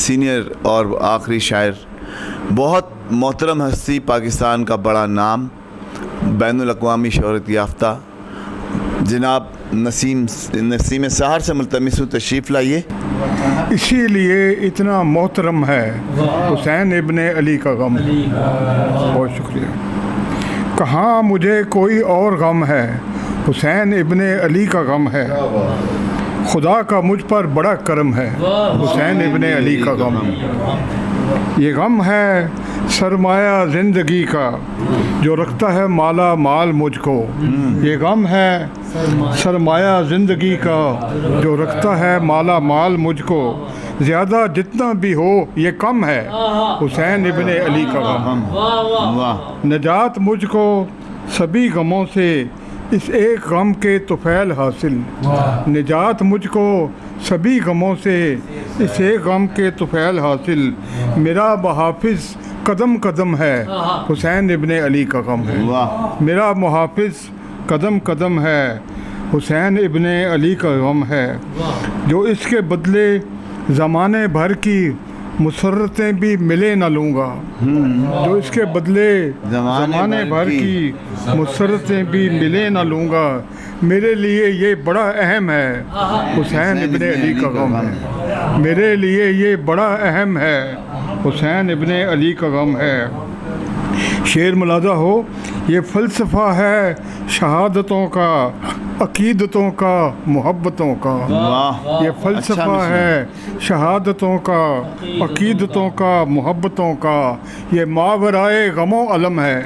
Senior اور آخری شاعر، بہت محترم ہستی، پاکستان کا بڑا نام، بین الاقوامی شہرت یافتہ جناب نسیم سحر سے ملتمس ہوں تشریف لائیے۔ اسی لیے اتنا محترم ہے حسین ابن علی کا غم۔ بہت شکریہ۔ کہاں مجھے کوئی اور غم ہے، حسین ابن علی کا غم ہے، خدا کا مجھ پر بڑا کرم ہے، حسین ابن علی کا غم۔ یہ غم ہے سرمایہ زندگی کا جو رکھتا ہے مالا مال مجھ کو، یہ غم ہے سرمایہ زندگی کا جو رکھتا ہے مالا مال مجھ کو، زیادہ جتنا بھی ہو یہ کم ہے، حسین ابن علی کا غم۔ نجات مجھ کو سبھی غموں سے اس ایک غم کے طفیل حاصل، نجات مجھ کو سبھی غموں سے اس ایک غم کے طفیل حاصل، میرا محافظ قدم قدم ہے، حسین ابن علی کا غم ہے۔ میرا محافظ قدم قدم ہے، حسین ابن علی کا غم ہے، جو اس کے بدلے زمانے بھر کی مسرتیں بھی ملے نہ لوں گا، جو اس کے بدلے زمانے بھر کی مسرتیں بھی ملے نہ لوں گا، میرے لیے یہ بڑا اہم ہے، حسین ابن علی کا غم ہے، میرے لیے یہ بڑا اہم ہے، حسین ابن علی کا غم ہے۔ شعر ملاحظہ ہو، یہ فلسفہ ہے شہادتوں کا، عقیدتوں کا، محبتوں کا، یہ فلسفہ ہے شہادتوں کا، عقیدتوں کا، محبتوں کا، یہ ماورائے غم و علم ہے،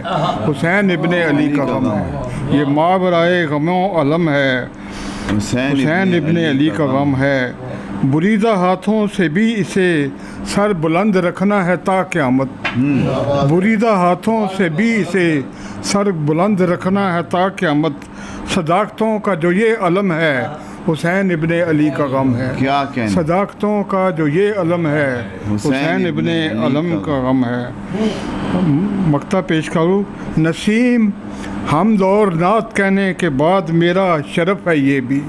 حسین ابن علی کا غم ہے، یہ ماورائے غم و علم ہے، حسین ابن علی کا غم ہے۔ بریدہ ہاتھوں سے بھی اسے سر بلند رکھنا ہے تا قیامت، بریدہ ہاتھوں سے بھی اسے سر بلند رکھنا ہے تا قیامت، صداقتوں کا جو یہ علم ہے، حسین ابن علی کا غم ہے، صداقتوں کا جو یہ علم ہے، حسین ابن علم کا غم ہے۔ مقطع پیش کروں۔ نسیم حمد اور نعت کہنے کے بعد میرا شرف ہے یہ بھی،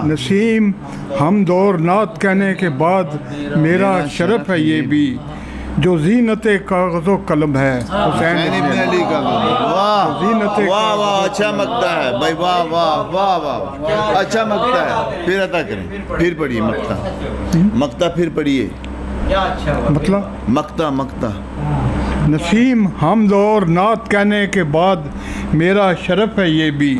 نسیم حمد اور نعت کہنے کے بعد میرا شرف ہے یہ بھی، جو زینت کاغذ و قلم ہے، حسین ابن علی کا غم۔ واہ واہ، اچھا مقطع ہے بھائی، واہ واہ واہ واہ، اچھا مقطع ہے، پھر عطا کریں، پھر پڑھیے مقطع پھر پڑھیے مقطع۔ نسیم حمد اور نعت کہنے کے بعد میرا شرف ہے یہ بھی،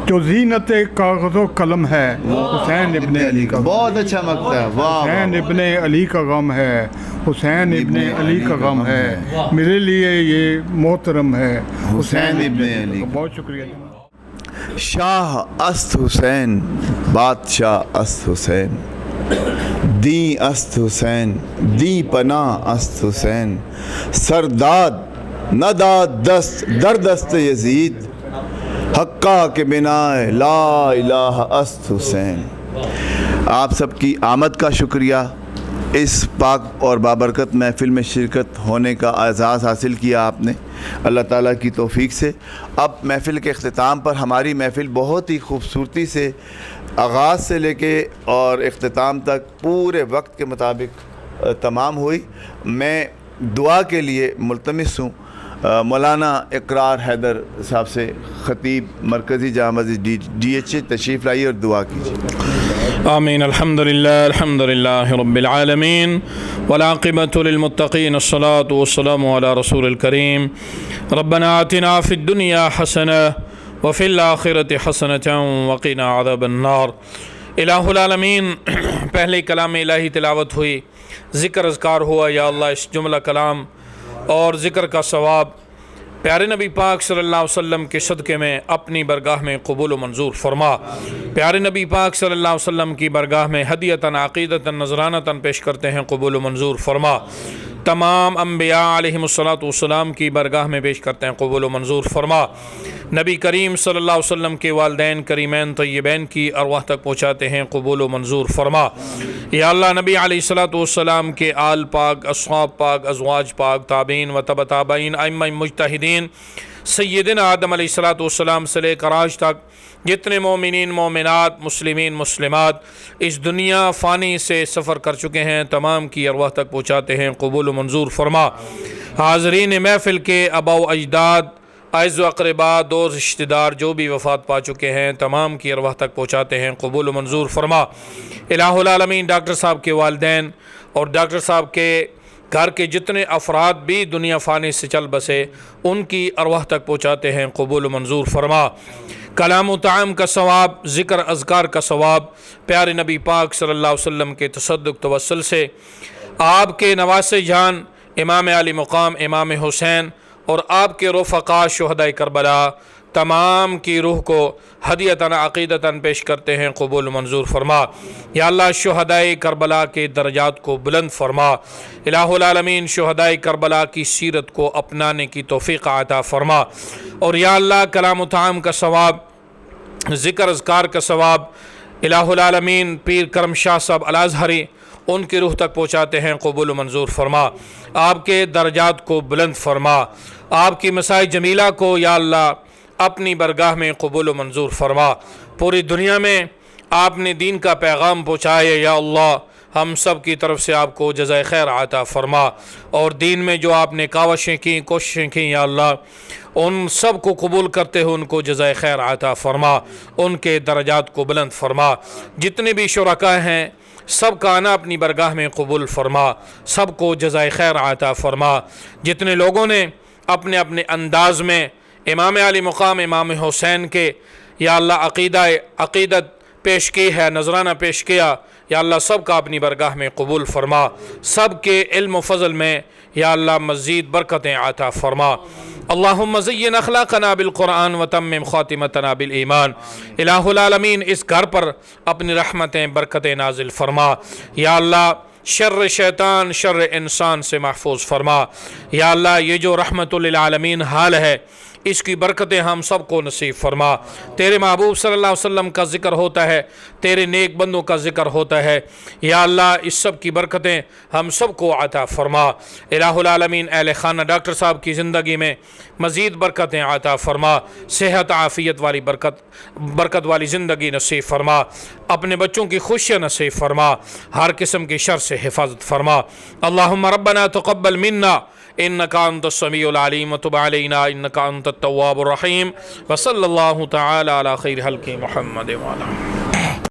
جو زینت کاغذ و قلم ہے، حسین ابن علی کا، بہت اچھا مقطع ہے، واہ، حسین ابن علی کا غم ہے، حسین ابن علی کا غم ہے، میرے لیے یہ محترم ہے، حسین ابن علی۔ بہت شکریہ۔ شاہ است حسین، بادشاہ است حسین، دی است حسین، دی پناہ است حسین، سرداد نہ داد دست در دست یزید، حقہ کے بنائے لا الہ است حسین۔ آپ سب کی آمد کا شکریہ، اس پاک اور بابرکت محفل میں شرکت ہونے کا اعزاز حاصل کیا آپ نے اللہ تعالیٰ کی توفیق سے۔ اب محفل کے اختتام پر ہماری محفل بہت ہی خوبصورتی سے آغاز سے لے کے اور اختتام تک پورے وقت کے مطابق تمام ہوئی۔ میں دعا کے لیے ملتمس ہوں مولانا اقرار حیدر صاحب سے، خطیب مرکزی جامع مسجد DHA، تشریف لائیے اور دعا کیجیے۔ آمین۔ الحمدللہ رب العالمین، والعاقبۃ للمتقین، الصلاۃ والسلام علی رسول الکریم۔ ربنا آتنا فی الدنیا حسنہ وفی الآخرۃ حسنۃ وقنا عذاب النار۔ الہ العالمین، پہلے کلام الہی تلاوت ہوئی، ذکر اذکار ہوا، یا اللہ اس جملہ کلام اور ذکر کا ثواب پیارے نبی پاک صلی اللہ علیہ وسلم کے صدقے میں اپنی برگاہ میں قبول و منظور فرما۔ پیارے نبی پاک صلی اللہ علیہ وسلم کی برگاہ میں ہدیتاً عقیدتاً نذرانتاً پیش کرتے ہیں، قبول و منظور فرما۔ تمام انبیاء علیہم السلام کی برگاہ میں پیش کرتے ہیں، قبول و منظور فرما۔ نبی کریم صلی اللہ علیہ وسلم کے والدین کریمین طیبین کی ارواح تک پہنچاتے ہیں، قبول و منظور فرما۔ یا اللہ نبی علیہ السلام کے آل پاک، اصحاب پاک، ازواج پاک، تابعین و تبع تابعین، ائمہ مجتہدین سیدنا آدم علیہ السلام سے لے کر آج تک جتنے مومنین مومنات مسلمین مسلمات اس دنیا فانی سے سفر کر چکے ہیں تمام کی ارواح تک پہنچاتے ہیں، قبول و منظور فرما۔ حاضرین محفل کے آباء و اجداد، اعز و اقربا، دوست رشتہ دار جو بھی وفات پا چکے ہیں تمام کی ارواح تک پہنچاتے ہیں، قبول و منظور فرما۔ الہ العالمین ڈاکٹر صاحب کے والدین اور ڈاکٹر صاحب کے گھر کے جتنے افراد بھی دنیا فانی سے چل بسے ان کی ارواح تک پہنچاتے ہیں، قبول و منظور فرما۔ کلام و تعام کا ثواب، ذکر اذکار کا ثواب پیارے نبی پاک صلی اللہ علیہ وسلم کے تصدق توسل سے آپ کے نواسے جان امام علی مقام امام حسین اور آپ کے رفقاء شہداء کربلا تمام کی روح کو ہدیتاً عقیدتاً پیش کرتے ہیں، قبول و منظور فرما۔ یا اللہ شہداء کربلا کے درجات کو بلند فرما، الہ العالمین شہداء کربلا کی سیرت کو اپنانے کی توفیق عطا فرما، اور یا اللہ کلام و تعام کا ثواب، ذکر اذکار کا ثواب الہ العالمین پیر کرم شاہ صاحب الازہری ان کی روح تک پہنچاتے ہیں، قبول و منظور فرما۔ آپ کے درجات کو بلند فرما، آپ کی مسائل جمیلہ کو یا اللہ اپنی برگاہ میں قبول و منظور فرما۔ پوری دنیا میں آپ نے دین کا پیغام پہنچایا، یا اللہ ہم سب کی طرف سے آپ کو جزائے خیر عطا فرما، اور دین میں جو آپ نے کاوشیں کی کوششیں کی یا اللہ ان سب کو قبول کرتے ہوئے ان کو جزائے خیر عطا فرما، ان کے درجات کو بلند فرما۔ جتنے بھی شرکاء ہیں سب کا آنا اپنی برگاہ میں قبول فرما، سب کو جزائے خیر عطا فرما۔ جتنے لوگوں نے اپنے اپنے انداز میں امام علی مقام امام حسین کے یا اللہ عقیدت پیش کی ہے، نذرانہ پیش کیا، یا اللہ سب کا اپنی برگاہ میں قبول فرما، سب کے علم و فضل میں یا اللہ مزید برکتیں عطا فرما۔ اللہم زین اخلاقنا بالقرآن وتمم خاتمتنا بالایمان۔ الہ العالمین اس گھر پر اپنی رحمتیں برکتیں نازل فرما، یا اللہ شر شیطان شر انسان سے محفوظ فرما، یا اللہ یہ جو رحمت للعالمین حال ہے اس کی برکتیں ہم سب کو نصیب فرما۔ تیرے محبوب صلی اللہ علیہ وسلم کا ذکر ہوتا ہے، تیرے نیک بندوں کا ذکر ہوتا ہے، یا اللہ اس سب کی برکتیں ہم سب کو عطا فرما۔ الہ العالمین اہل خانہ ڈاکٹر صاحب کی زندگی میں مزید برکتیں عطا فرما، صحت عافیت والی برکت والی زندگی نصیب فرما، اپنے بچوں کی خوشی نصیب فرما، ہر قسم کی شر سے حفاظت فرما۔ اللہم ربنا تقبل منا انك انت السميع العليم وتب علينا انك انت التواب الرحيم، وصلى الله تعالى على خير خلق محمد وعلى